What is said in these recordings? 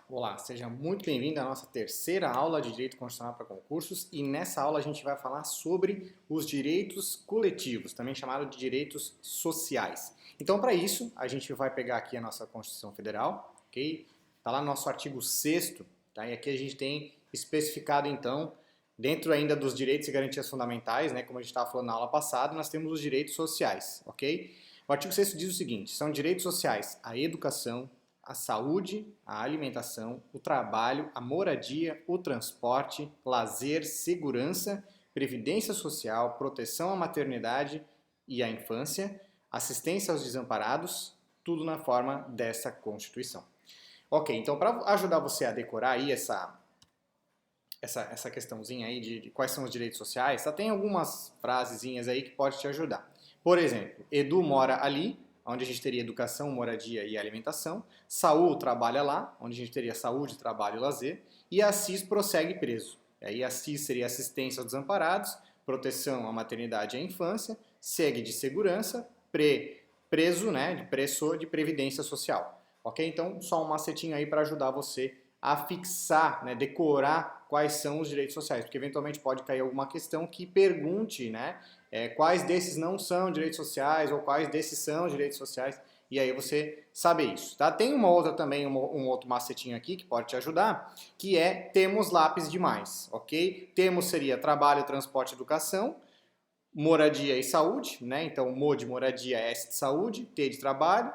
Olá, seja muito bem-vindo à nossa terceira aula de Direito Constitucional para Concursos e nessa aula a gente vai falar sobre os direitos coletivos, também chamado de direitos sociais. Então, para isso, a gente vai pegar aqui a nossa Constituição Federal, ok? Está lá no nosso artigo 6º, tá? E aqui a gente tem especificado, então, dentro ainda dos direitos e garantias fundamentais, né, como a gente estava falando na aula passada, nós temos os direitos sociais, ok? O artigo 6º diz o seguinte: são direitos sociais a educação, a saúde, a alimentação, o trabalho, a moradia, o transporte, lazer, segurança, previdência social, proteção à maternidade e à infância, assistência aos desamparados, tudo na forma dessa Constituição. Ok, então para ajudar você a decorar aí essa questãozinha aí de quais são os direitos sociais, só tem algumas frasezinhas aí que pode te ajudar. Por exemplo, Edu mora ali, onde a gente teria educação, moradia e alimentação. Saul trabalha lá, onde a gente teria saúde, trabalho e lazer. E Assis prossegue preso. E aí Assis seria assistência aos desamparados, proteção à maternidade e à infância, segue de segurança, preso, né, de previdência social. Ok? Então, só um macetinho aí para ajudar você a fixar, né, decorar quais são os direitos sociais, porque eventualmente pode cair alguma questão que pergunte, né, quais desses não são direitos sociais ou quais desses são direitos sociais, e aí você sabe isso, tá? Tem uma outra também, um outro macetinho aqui que pode te ajudar, que é temos lápis demais, ok? Temos seria trabalho, transporte, educação, moradia e saúde, né? Então, mo de moradia, S de saúde, T de trabalho,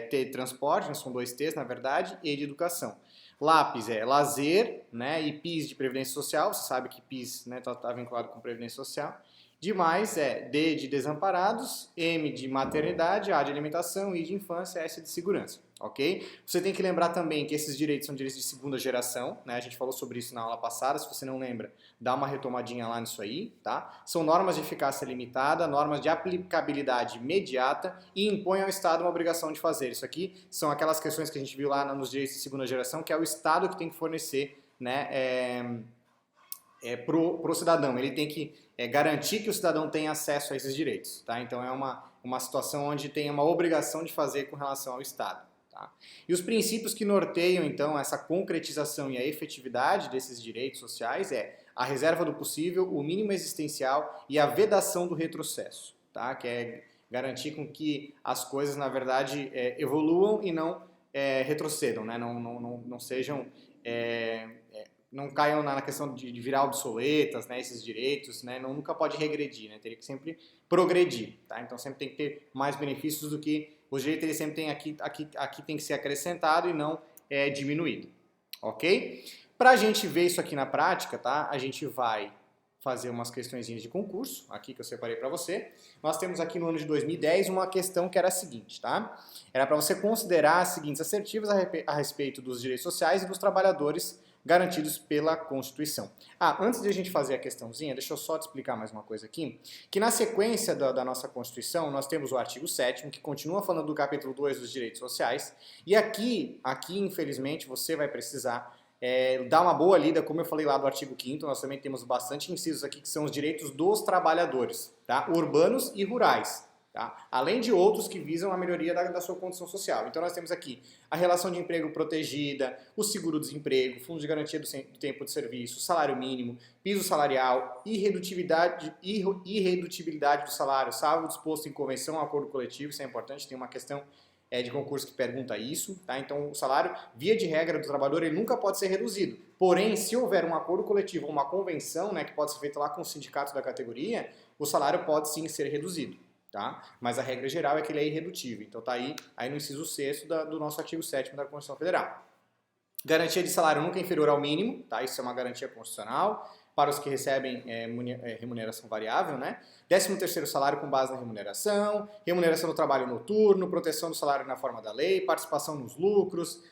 T de transporte, né? São dois T's na verdade, E de educação. Lápis é lazer, né? E PIS de previdência social, você sabe que PIS, né, tá vinculado com previdência social. Demais é D de desamparados, M de maternidade, A de alimentação, I de infância, S de segurança, ok? Você tem que lembrar também que esses direitos são direitos de segunda geração, né? A gente falou sobre isso na aula passada, se você não lembra, dá uma retomadinha lá nisso aí, tá? São normas de eficácia limitada, normas de aplicabilidade imediata e impõem ao Estado uma obrigação de fazer. Isso aqui são aquelas questões que a gente viu lá nos direitos de segunda geração, que é o Estado que tem que fornecer, né, pro cidadão. Ele tem que garantir que o cidadão tenha acesso a esses direitos, tá? Então é uma situação onde tem uma obrigação de fazer com relação ao Estado. Tá? E os princípios que norteiam, então, essa concretização e a efetividade desses direitos sociais é a reserva do possível, o mínimo existencial e a vedação do retrocesso, tá? Que é garantir com que as coisas, na verdade, evoluam e não retrocedam, né? Não sejam não caiam na questão de virar obsoletas, né, esses direitos, né, nunca pode regredir, né, teria que sempre progredir, tá? Então sempre tem que ter mais benefícios do que os direitos, ele sempre tem aqui tem que ser acrescentado e não diminuído, ok? Para a gente ver isso aqui na prática, tá? A gente vai fazer umas questõezinhas de concurso, aqui que eu separei para você. Nós temos aqui no ano de 2010 uma questão que era a seguinte, tá? Era para você considerar as seguintes assertivas a respeito dos direitos sociais e dos trabalhadores garantidos pela Constituição. Antes de a gente fazer a questãozinha, deixa eu só te explicar mais uma coisa aqui, que na sequência da nossa Constituição, nós temos o artigo 7º, que continua falando do capítulo 2 dos direitos sociais, e aqui infelizmente, você vai precisar dar uma boa lida, como eu falei lá do artigo 5º, nós também temos bastante incisos aqui, que são os direitos dos trabalhadores, tá? Urbanos e rurais. Tá? Além de outros que visam a melhoria da sua condição social. Então nós temos aqui a relação de emprego protegida, o seguro-desemprego, fundo de garantia do tempo de serviço, salário mínimo, piso salarial, irredutibilidade do salário, salvo disposto em convenção ou acordo coletivo, isso é importante, tem uma questão de concurso que pergunta isso, tá? Então o salário, via de regra do trabalhador, ele nunca pode ser reduzido. Porém, se houver um acordo coletivo ou uma convenção, né, que pode ser feita lá com o sindicato da categoria, o salário pode sim ser reduzido. Tá? Mas a regra geral é que ele é irredutível. Então tá aí no inciso 6º do nosso artigo 7º da Constituição Federal. Garantia de salário nunca inferior ao mínimo, tá? Isso é uma garantia constitucional para os que recebem remuneração variável, né? 13º salário com base na remuneração, remuneração do trabalho noturno, proteção do salário na forma da lei, participação nos lucros,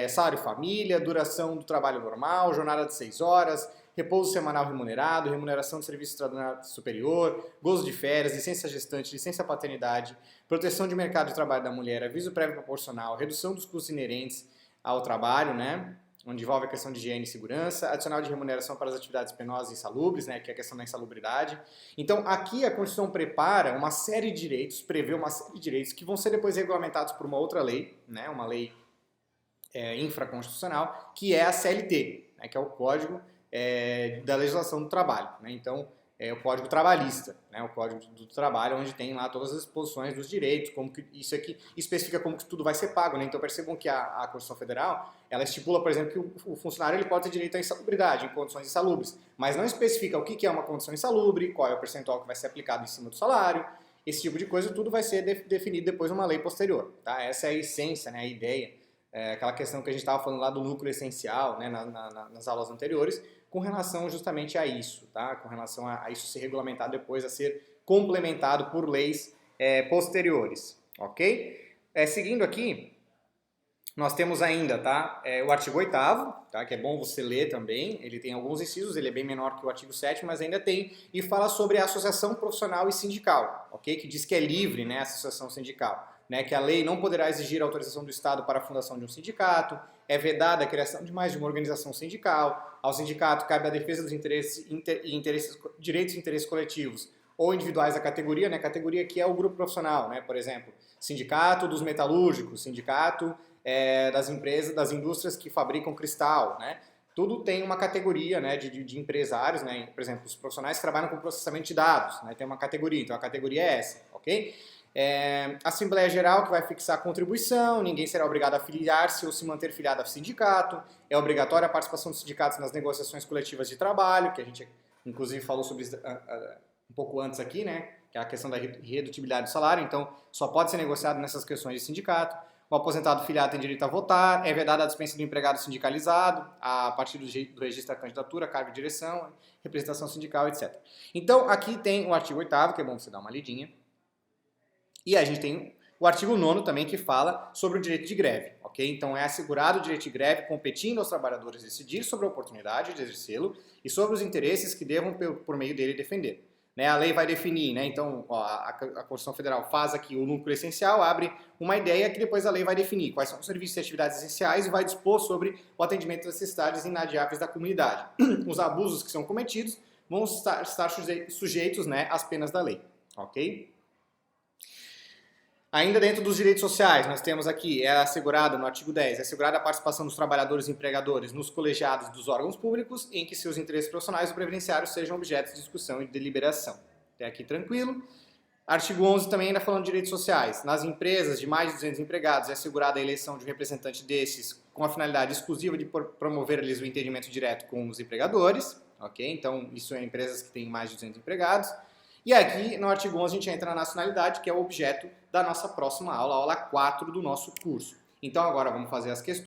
salário família, duração do trabalho normal, jornada de 6 horas, repouso semanal remunerado, remuneração de serviço extraordinário superior, gozo de férias, licença gestante, licença paternidade, proteção de mercado de trabalho da mulher, aviso prévio proporcional, redução dos custos inerentes ao trabalho, né, onde envolve a questão de higiene e segurança, adicional de remuneração para as atividades penosas e insalubres, né, que é a questão da insalubridade. Então, aqui a Constituição prepara uma série de direitos, prevê uma série de direitos que vão ser depois regulamentados por uma outra lei, né, uma lei infraconstitucional, que é a CLT, né, que é o Código da Legislação do Trabalho. Né? Então, é o Código Trabalhista, né, o Código do Trabalho, onde tem lá todas as exposições dos direitos, como que isso aqui especifica como que tudo vai ser pago. Né? Então, percebam que a Constituição Federal, ela estipula, por exemplo, que o funcionário ele pode ter direito à insalubridade, em condições insalubres, mas não especifica o que é uma condição insalubre, qual é o percentual que vai ser aplicado em cima do salário. Esse tipo de coisa, tudo vai ser definido depois numa lei posterior. Tá? Essa é a essência, né, a ideia, aquela questão que a gente estava falando lá do núcleo essencial, né, nas aulas anteriores, com relação justamente a isso, tá? Com relação a isso ser regulamentado depois, a ser complementado por leis posteriores, ok? Seguindo aqui, nós temos ainda, tá, o artigo 8º, tá, que é bom você ler também, ele tem alguns incisos, ele é bem menor que o artigo 7º, mas ainda tem, e fala sobre a associação profissional e sindical, ok? Que diz que é livre, né, a associação sindical, né, que a lei não poderá exigir a autorização do Estado para a fundação de um sindicato, é vedada a criação de mais de uma organização sindical, ao sindicato cabe a defesa dos direitos e interesses coletivos ou individuais da categoria, né, categoria que é o grupo profissional, né, por exemplo, sindicato dos metalúrgicos, sindicato das empresas, das indústrias que fabricam cristal, né? Tudo tem uma categoria, né, de empresários, né? Por exemplo, os profissionais que trabalham com processamento de dados, né? Tem uma categoria, então a categoria é essa, ok? Assembleia Geral que vai fixar a contribuição, ninguém será obrigado a filiar-se ou se manter filiado ao sindicato, é obrigatória a participação dos sindicatos nas negociações coletivas de trabalho, que a gente inclusive falou sobre isso um pouco antes aqui, né? Que é a questão da redutibilidade do salário, então só pode ser negociado nessas questões de sindicato. O aposentado filiado tem direito a votar, é vedada a dispensa do empregado sindicalizado, a partir do registro da candidatura, cargo de direção, representação sindical, etc. Então, aqui tem o artigo 8º, que é bom você dar uma lidinha. E a gente tem o artigo 9º também, que fala sobre o direito de greve, ok? Então, é assegurado o direito de greve, competindo aos trabalhadores decidir sobre a oportunidade de exercê-lo e sobre os interesses que devam, por meio dele, defender. Né, a lei vai definir, né, então a Constituição Federal faz aqui o núcleo essencial, abre uma ideia que depois a lei vai definir quais são os serviços e atividades essenciais e vai dispor sobre o atendimento das necessidades inadiáveis da comunidade. Os abusos que são cometidos vão estar sujeitos, né, às penas da lei, ok? Ainda dentro dos direitos sociais, nós temos aqui, é assegurada no artigo 10, é assegurada a participação dos trabalhadores e empregadores nos colegiados dos órgãos públicos em que seus interesses profissionais ou previdenciários sejam objeto de discussão e deliberação. Até aqui tranquilo. Artigo 11 também ainda falando de direitos sociais. Nas empresas de mais de 200 empregados é assegurada a eleição de um representante desses com a finalidade exclusiva de promover-lhes o entendimento direto com os empregadores. Ok? Então, isso é empresas que têm mais de 200 empregados. E aqui, no artigo 11, a gente entra na nacionalidade, que é o objeto da nossa próxima aula, a aula 4 do nosso curso. Então, agora vamos fazer as questões.